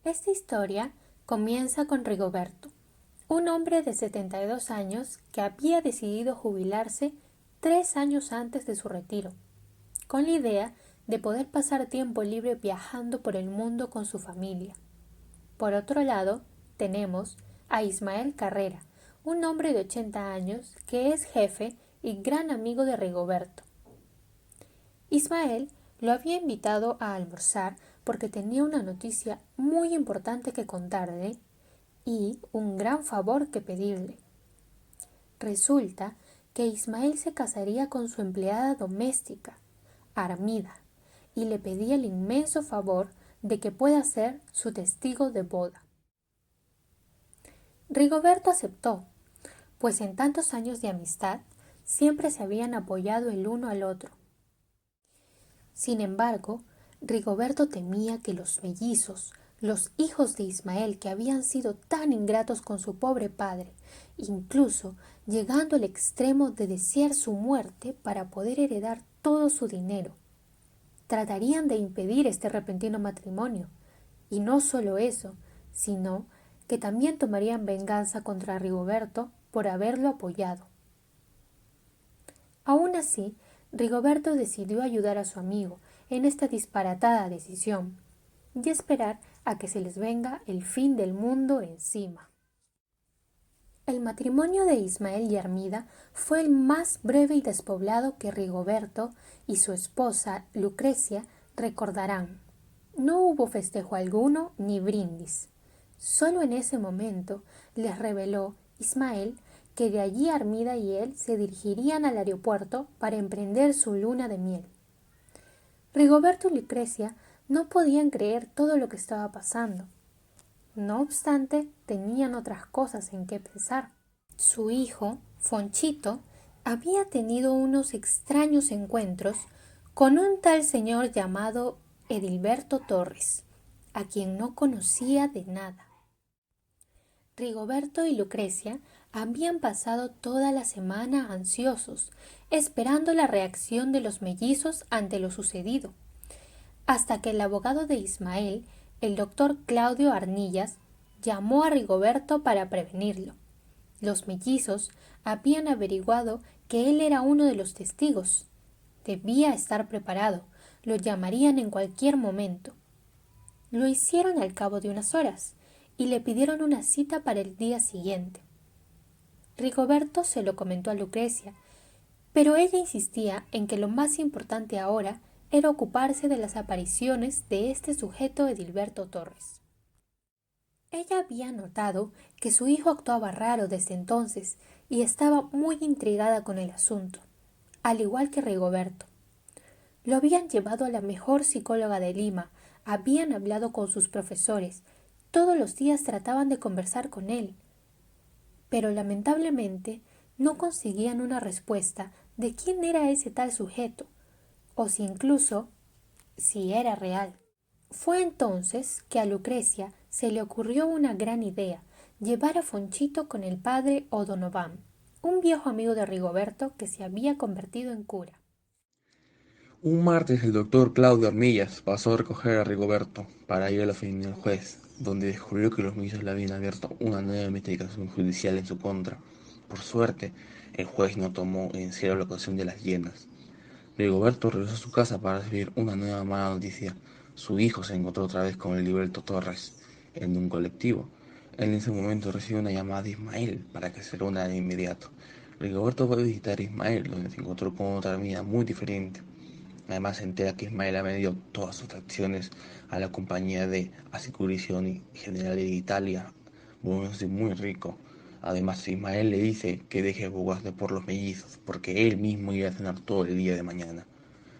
Esta historia comienza con Rigoberto, un hombre de 72 años que había decidido jubilarse 3 años antes de su retiro, con la idea de poder pasar tiempo libre viajando por el mundo con su familia. Por otro lado, tenemos a Ismael Carrera, un hombre de 80 años que es jefe y gran amigo de Rigoberto. Ismael lo había invitado a almorzar porque tenía una noticia muy importante que contarle y un gran favor que pedirle. Resulta que Ismael se casaría con su empleada doméstica, Armida, y le pedía el inmenso favor de que pueda ser su testigo de boda. Rigoberto aceptó, pues en tantos años de amistad siempre se habían apoyado el uno al otro. Sin embargo, Rigoberto temía que los mellizos, los hijos de Ismael que habían sido tan ingratos con su pobre padre, incluso llegando al extremo de desear su muerte para poder heredar todo su dinero, tratarían de impedir este repentino matrimonio, y no solo eso, sino que también tomarían venganza contra Rigoberto por haberlo apoyado. Aun así, Rigoberto decidió ayudar a su amigo en esta disparatada decisión y esperar a que se les venga el fin del mundo encima. El matrimonio de Ismael y Armida fue el más breve y despoblado que Rigoberto y su esposa Lucrecia recordarán. No hubo festejo alguno ni brindis. Solo en ese momento les reveló Ismael que de allí Armida y él se dirigirían al aeropuerto para emprender su luna de miel. Rigoberto y Lucrecia no podían creer todo lo que estaba pasando. No obstante, tenían otras cosas en que pensar. Su hijo, Fonchito, había tenido unos extraños encuentros con un tal señor llamado Edilberto Torres, a quien no conocía de nada. Rigoberto y Lucrecia habían pasado toda la semana ansiosos, esperando la reacción de los mellizos ante lo sucedido, hasta que el abogado de Ismael, el doctor Claudio Arnillas, llamó a Rigoberto para prevenirlo. Los mellizos habían averiguado que él era uno de los testigos. Debía estar preparado, lo llamarían en cualquier momento. Lo hicieron al cabo de unas horas y le pidieron una cita para el día siguiente. Rigoberto se lo comentó a Lucrecia, pero ella insistía en que lo más importante ahora era ocuparse de las apariciones de este sujeto Edilberto Torres. Ella había notado que su hijo actuaba raro desde entonces y estaba muy intrigada con el asunto, al igual que Rigoberto. Lo habían llevado a la mejor psicóloga de Lima, habían hablado con sus profesores, todos los días trataban de conversar con él, pero lamentablemente no conseguían una respuesta de quién era ese tal sujeto, o si era real. Fue entonces que a Lucrecia se le ocurrió una gran idea, llevar a Fonchito con el padre O'Donovan, un viejo amigo de Rigoberto que se había convertido en cura. Un martes el doctor Claudio Armillas pasó a recoger a Rigoberto para ir a la oficina del juez, donde descubrió que los mellizos le habían abierto una nueva investigación judicial en su contra. Por suerte, el juez no tomó en serio la ocasión de las hienas. Rigoberto regresó a su casa para recibir una nueva mala noticia. Su hijo se encontró otra vez con el Edilberto Torres en un colectivo. Él en ese momento recibe una llamada de Ismael para que se reúna de inmediato. Rigoberto fue a visitar a Ismael, donde se encontró con otra amiga muy diferente. Además se entera que Ismael ha vendido todas sus acciones a la compañía de Assicurazioni Generali d'Italia, volviéndose muy rico. Además Ismael le dice que deje de jugarse por los mellizos, porque él mismo iba a cenar todo el día de mañana.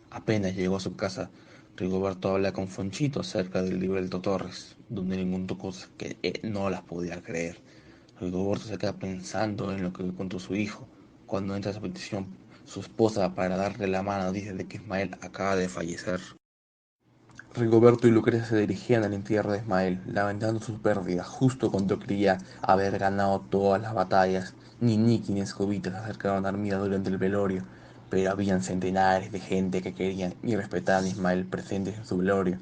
Apenas llegó a su casa, Rigoberto habla con Fonchito acerca del Libelto Torres, donde le contó cosas que él no las podía creer. Rigoberto se queda pensando en lo que le contó su hijo. Cuando entra a su habitación, su esposa, para darle la mala noticia de que Ismael acaba de fallecer. Rigoberto y Lucrecia se dirigían al entierro de Ismael, lamentando su pérdida, justo cuando creía haber ganado todas las batallas. Ni Nicky ni Escobita se acercaron a Armida durante el velorio, pero habían centenares de gente que querían y respetaban a Ismael presentes en su velorio.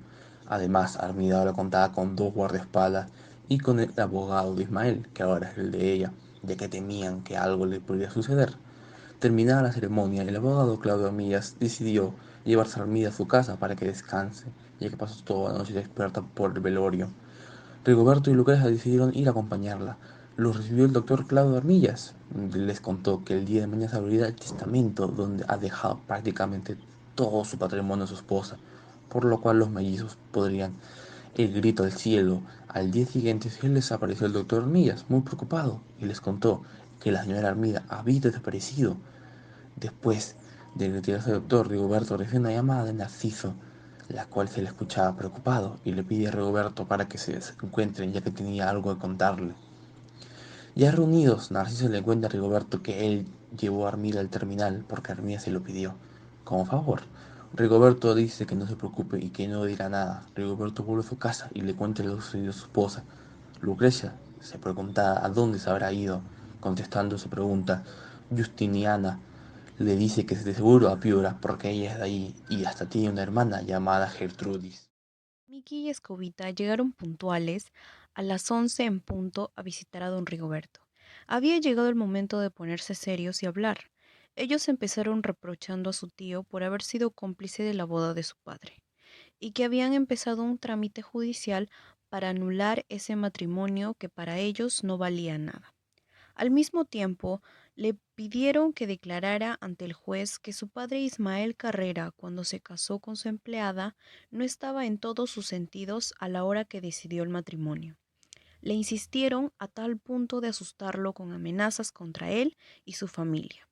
Además, Armida ahora contaba con dos guardaespaldas y con el abogado de Ismael, que ahora es el de ella, ya que temían que algo le podría suceder. Terminada la ceremonia, el abogado Claudio Millas decidió llevarse a Armida a su casa para que descanse, ya que pasó toda la noche despierta por el velorio. Rigoberto y Lucrecia decidieron ir a acompañarla. Los recibió el doctor Claudio Armillas. Les contó que el día de mañana se abrirá el testamento donde ha dejado prácticamente todo su patrimonio a su esposa, por lo cual los mellizos podrían el grito al cielo. Al día siguiente se les apareció el doctor Armillas, muy preocupado, y les contó que la señora Armida había desaparecido. Después de retirarse el doctor, Rigoberto recibió una llamada de Narciso, la cual se le escuchaba preocupado y le pide a Rigoberto para que se encuentren ya que tenía algo que contarle. Ya reunidos, Narciso le cuenta a Rigoberto que él llevó a Armida al terminal porque Armida se lo pidió, como favor. Rigoberto dice que no se preocupe y que no dirá nada. Rigoberto vuelve a su casa y le cuenta lo sucedido a su esposa. Lucrecia se pregunta a dónde se habrá ido. Contestando su pregunta, Justiniana le dice que de seguro a Piura porque ella es de ahí y hasta tiene una hermana llamada Gertrudis. Miki y Escobita llegaron puntuales a las 11 en punto a visitar a don Rigoberto. Había llegado el momento de ponerse serios y hablar. Ellos empezaron reprochando a su tío por haber sido cómplice de la boda de su padre, y que habían empezado un trámite judicial para anular ese matrimonio que para ellos no valía nada. Al mismo tiempo, le pidieron que declarara ante el juez que su padre Ismael Carrera, cuando se casó con su empleada, no estaba en todos sus sentidos a la hora que decidió el matrimonio. Le insistieron a tal punto de asustarlo con amenazas contra él y su familia.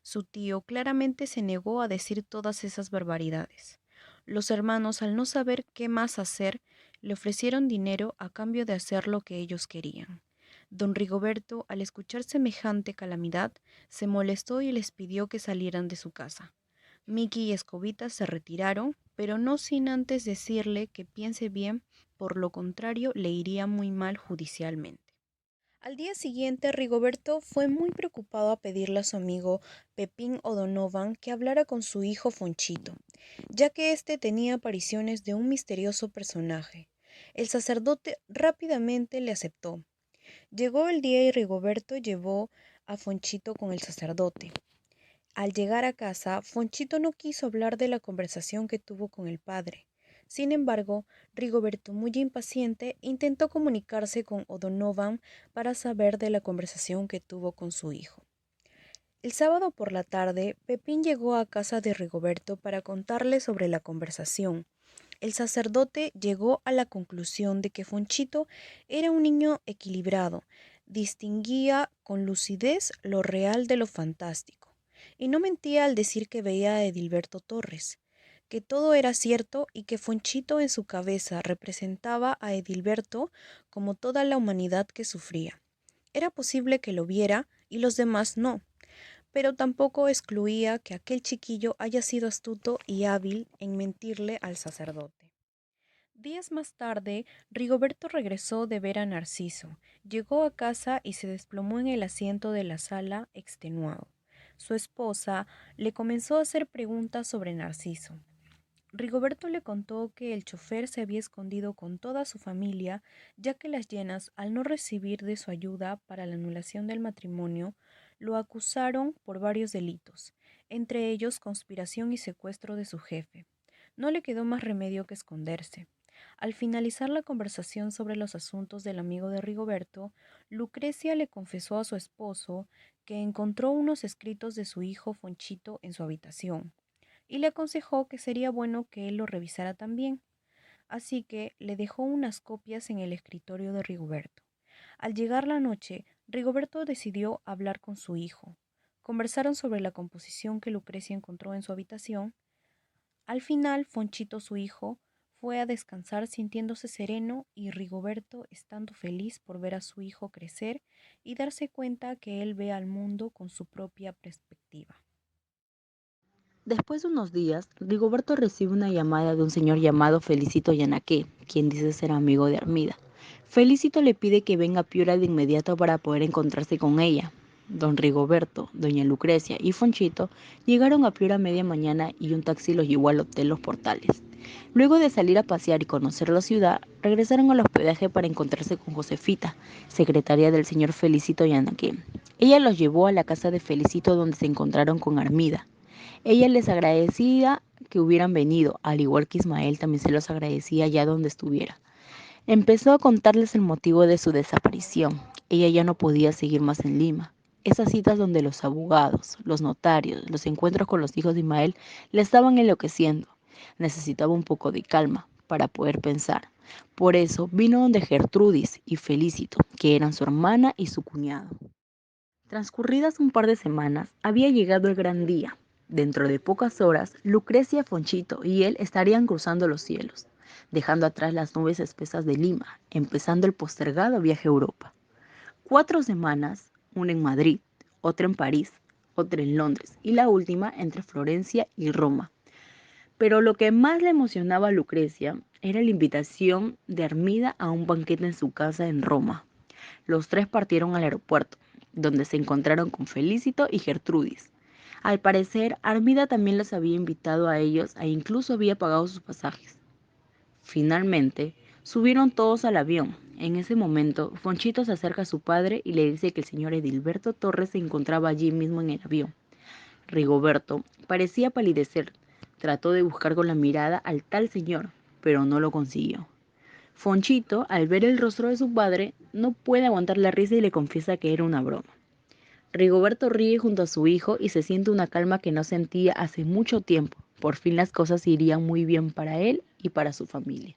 Su tío claramente se negó a decir todas esas barbaridades. Los hermanos, al no saber qué más hacer, le ofrecieron dinero a cambio de hacer lo que ellos querían. Don Rigoberto, al escuchar semejante calamidad, se molestó y les pidió que salieran de su casa. Miki y Escobita se retiraron, pero no sin antes decirle que piense bien, por lo contrario le iría muy mal judicialmente. Al día siguiente, Rigoberto fue muy preocupado a pedirle a su amigo Pepín O'Donovan que hablara con su hijo Fonchito, ya que éste tenía apariciones de un misterioso personaje. El sacerdote rápidamente le aceptó. Llegó el día y Rigoberto llevó a Fonchito con el sacerdote. Al llegar a casa, Fonchito no quiso hablar de la conversación que tuvo con el padre. Sin embargo, Rigoberto, muy impaciente, intentó comunicarse con O'Donovan para saber de la conversación que tuvo con su hijo. El sábado por la tarde, Pepín llegó a casa de Rigoberto para contarle sobre la conversación. El sacerdote llegó a la conclusión de que Fonchito era un niño equilibrado, distinguía con lucidez lo real de lo fantástico, y no mentía al decir que veía a Edilberto Torres, que todo era cierto y que Fonchito en su cabeza representaba a Edilberto como toda la humanidad que sufría. Era posible que lo viera y los demás no, pero tampoco excluía que aquel chiquillo haya sido astuto y hábil en mentirle al sacerdote. Días más tarde, Rigoberto regresó de ver a Narciso. Llegó a casa y se desplomó en el asiento de la sala, extenuado. Su esposa le comenzó a hacer preguntas sobre Narciso. Rigoberto le contó que el chofer se había escondido con toda su familia, ya que las llenas, al no recibir de su ayuda para la anulación del matrimonio, lo acusaron por varios delitos, entre ellos conspiración y secuestro de su jefe. No le quedó más remedio que esconderse. Al finalizar la conversación sobre los asuntos del amigo de Rigoberto, Lucrecia le confesó a su esposo que encontró unos escritos de su hijo Fonchito en su habitación y le aconsejó que sería bueno que él lo revisara también. Así que le dejó unas copias en el escritorio de Rigoberto. Al llegar la noche, Rigoberto decidió hablar con su hijo. Conversaron sobre la composición que Lucrecia encontró en su habitación. Al final, Fonchito, su hijo, fue a descansar sintiéndose sereno y Rigoberto estando feliz por ver a su hijo crecer y darse cuenta que él ve al mundo con su propia perspectiva. Después de unos días, Rigoberto recibe una llamada de un señor llamado Felicito Yanaqué, quien dice ser amigo de Armida. Felicito le pide que venga a Piura de inmediato para poder encontrarse con ella. Don Rigoberto, doña Lucrecia y Fonchito llegaron a Piura a media mañana y un taxi los llevó al Hotel Los Portales. Luego de salir a pasear y conocer la ciudad, regresaron al hospedaje para encontrarse con Josefita, secretaria del señor Felicito Yanaqué. Ella los llevó a la casa de Felicito donde se encontraron con Armida. Ella les agradecía que hubieran venido, al igual que Ismael también se los agradecía allá donde estuviera. Empezó a contarles el motivo de su desaparición. Ella ya no podía seguir más en Lima. Esas citas donde los abogados, los notarios, los encuentros con los hijos de Ismael le estaban enloqueciendo. Necesitaba un poco de calma para poder pensar. Por eso vino donde Gertrudis y Felicito, que eran su hermana y su cuñado. Transcurridas un par de semanas, había llegado el gran día. Dentro de pocas horas, Lucrecia, Fonchito y él estarían cruzando los cielos, dejando atrás las nubes espesas de Lima, empezando el postergado viaje a Europa. 4 semanas, una en Madrid, otra en París, otra en Londres y la última entre Florencia y Roma. Pero lo que más le emocionaba a Lucrecia era la invitación de Armida a un banquete en su casa en Roma. Los tres partieron al aeropuerto, donde se encontraron con Felicito y Gertrudis. Al parecer, Armida también los había invitado a ellos e incluso había pagado sus pasajes. Finalmente, subieron todos al avión. En ese momento, Fonchito se acerca a su padre y le dice que el señor Edilberto Torres se encontraba allí mismo en el avión. Rigoberto parecía palidecer. Trató de buscar con la mirada al tal señor, pero no lo consiguió. Fonchito, al ver el rostro de su padre, no puede aguantar la risa y le confiesa que era una broma. Rigoberto ríe junto a su hijo y se siente una calma que no sentía hace mucho tiempo. Por fin las cosas irían muy bien para él y para su familia.